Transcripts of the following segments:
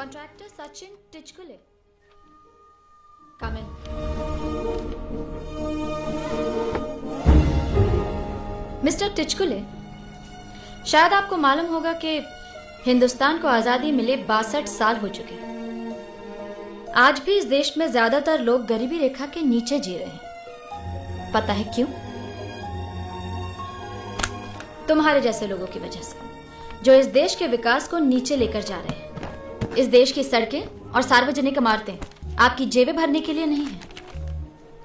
Contractor Sachin Tichkule. Come in. Mister Tichkule, शायद आपको मालूम होगा कि हिंदुस्तान को आजादी मिले 62 साल हो चुके। आज भी इस देश में ज्यादातर लोग गरीबी रेखा के नीचे जी रहे हैं। पता है क्यों? तुम्हारे जैसे लोगों की वजह से, जो इस देश के विकास को नीचे लेकर जा रहे हैं। इस देश की सड़कें और सार्वजनिक इमारतें आपकी जेबें भरने के लिए नहीं है।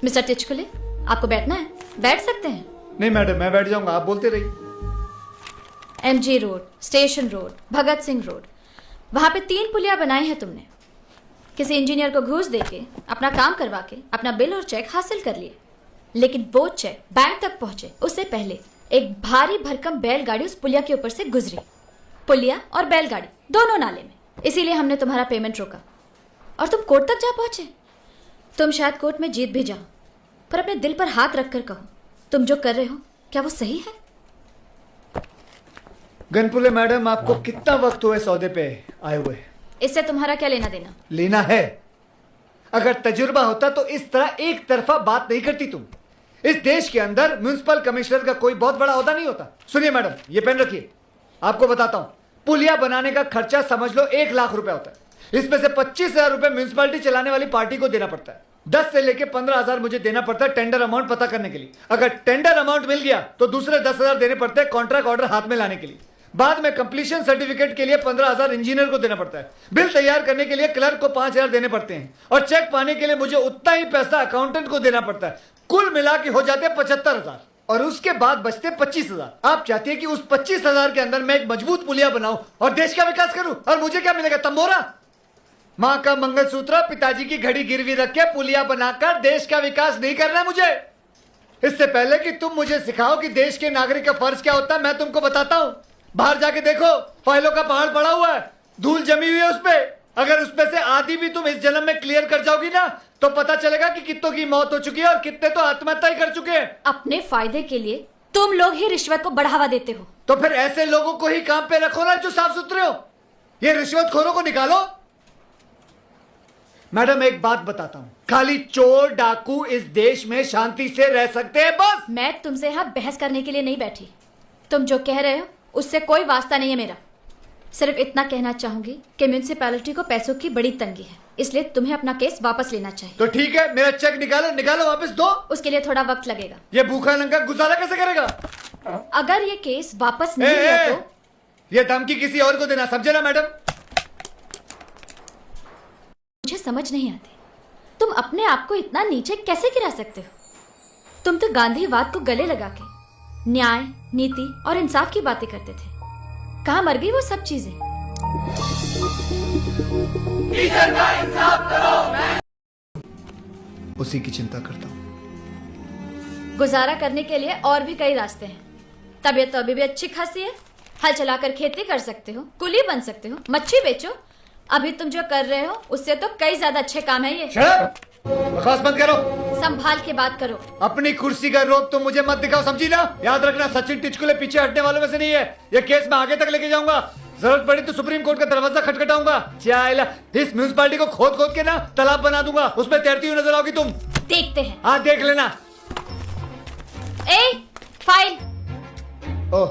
मिस्टर टिचकुले, आपको बैठना है? बैठ सकते हैं। नहीं मैडम, मैं बैठ जाऊंगा, आप बोलते रहिए। MG road, station road, Bhagat Singh road, वहां पे 3 पुलिया बनाई हैं तुमने। किसी इंजीनियर को घूस देके अपना काम करवा के अपना बिल और चेक हासिल कर लिए, लेकिन वो चेक बैंक तक पहुंचे उससे पहले एक भारी भरकम बैलगाड़ी उस पुलिया के ऊपर से गुजरी। पुलिया और बैलगाड़ी दोनों नाले में, इसीलिए हमने तुम्हारा पेमेंट रोका और तुम कोर्ट तक जा पहुंचे। तुम शायद कोर्ट में जीत भी जाओ, पर अपने दिल पर हाथ रखकर कहो, तुम जो कर रहे हो क्या वो सही है? गनपुले मैडम, आपको कितना वक्त हुआ सौदे पे आए हुए? इससे तुम्हारा क्या लेना देना? लेना है। अगर तजुर्बा होता तो इस तरह एक तरफा बात नहीं करती तुम। इस देश के अंदर म्युनिसिपल कमिश्नर का कोई बहुत बड़ा ओहदा नहीं होता। सुनिए मैडम, ये पेन रखिए, आपको बताता हूं। पुलिया बनाने का खर्चा समझ लो 1 लाख रुपए होता है। इसमें से 25,000 रुपए म्युनिसिपैलिटी चलाने वाली पार्टी को देना पड़ता है। 10 से लेके 15,000 मुझे देना पड़ता है टेंडर अमाउंट पता करने के लिए। अगर टेंडर अमाउंट मिल गया तो दूसरे 10,000 देने पड़ते हैं कॉन्ट्रैक्ट ऑर्डर हाथ में लाने के लिए। बाद में कंप्लीशन सर्टिफिकेट के लिए 15,000 इंजीनियर को देना पड़ता है। बिल तैयार करने के लिए क्लर्क को 5,000 देने पड़ते हैं और चेक पाने के लिए मुझे उतना ही पैसा अकाउंटेंट को देना पड़ता है। कुल मिला के हो जाते 75,000 और उसके बाद बचते 25,000। आप चाहती है कि उस 25,000 के अंदर मैं एक मजबूत पुलिया बनाऊं और देश का विकास करूं, और मुझे क्या मिलेगा? तंबोरा। मां का मंगलसूत्र, पिताजी की घड़ी गिरवी रख के पुलिया बनाकर देश का विकास नहीं करना मुझे। इससे पहले कि तुम मुझे सिखाओ कि देश के नागरिक का फर्ज क्या होता है, मैं तुमको बताता हूं। बाहर जाके देखो, फाइलों का पहाड़ पड़ा हुआ है, धूल जमी हुई है उस पे। अगर उसमें से आधी भी तुम इस जन्म में क्लियर कर जाओगी ना, तो पता चलेगा कि कितनों की मौत हो चुकी है और कितने तो आत्महत्या ही कर चुके हैं। अपने फायदे के लिए तुम लोग ही रिश्वत को बढ़ावा देते हो। तो फिर ऐसे लोगों को ही काम पे रखो ना जो साफ सुथरे हो। ये रिश्वतखोरों को निकालो। मैडम, एक बात बताता हूं, खाली चोर डाकू इस देश में शांति से रह सकते हैं, बस। मैं तुमसे यहां बहस करने के लिए नहीं बैठी। तुम जो कह रहे हो उससे कोई वास्ता नहीं है मेरा। सिर्फ इतना कहना चाहूंगी कि म्युनिसिपैलिटी को पैसों की बड़ी तंगी है, इसलिए तुम्हें अपना केस वापस लेना चाहिए। तो ठीक है, मेरा चेक निकालो वापस दो। उसके लिए थोड़ा वक्त लगेगा। ये भूखा नंगा गुजारा कैसे करेगा? अगर ये केस वापस नहीं लिया तो ये धमकी किसी और को देना, समझे ना मैडम? मुझे समझ नहीं आती, तुम अपने आप को इतना नीचे कैसे गिरा सकते हो? तुम तो गांधीवाद को गले लगा के न्याय, नीति और इंसाफ की बातें करते थे। कहां मर गई वो सब चीजें? टीचर का इंसाफ करो। मैं उसी की चिंता करता हूं। गुजारा करने के लिए और भी कई रास्ते हैं। तबीयत तो अभी भी अच्छी खासी है, हल चलाकर खेती कर सकते हो, कुली बन सकते हो, मच्छी बेचो। अभी तुम जो कर रहे हो उससे तो कई ज्यादा अच्छे काम है ये। बकवास मत करो, संभाल के बात करो। अपनी कुर्सी का रोक तो मुझे मत दिखाओ, समझी ना? याद रखना, सचिन टिचकुले पीछे हटने वालों में से नहीं है। ये केस मैं आगे तक लेके जाऊंगा। जरूरत पड़ी तो सुप्रीम कोर्ट का दरवाजा खटखटाऊंगा। इस म्युनिसिपैलिटी को खोद खोद के ना तालाब बना दूंगा, उसमें तैरती हुई नजर आओगी तुम। देखते हैं। हाँ, देख लेना। ए, फाइल। ओह,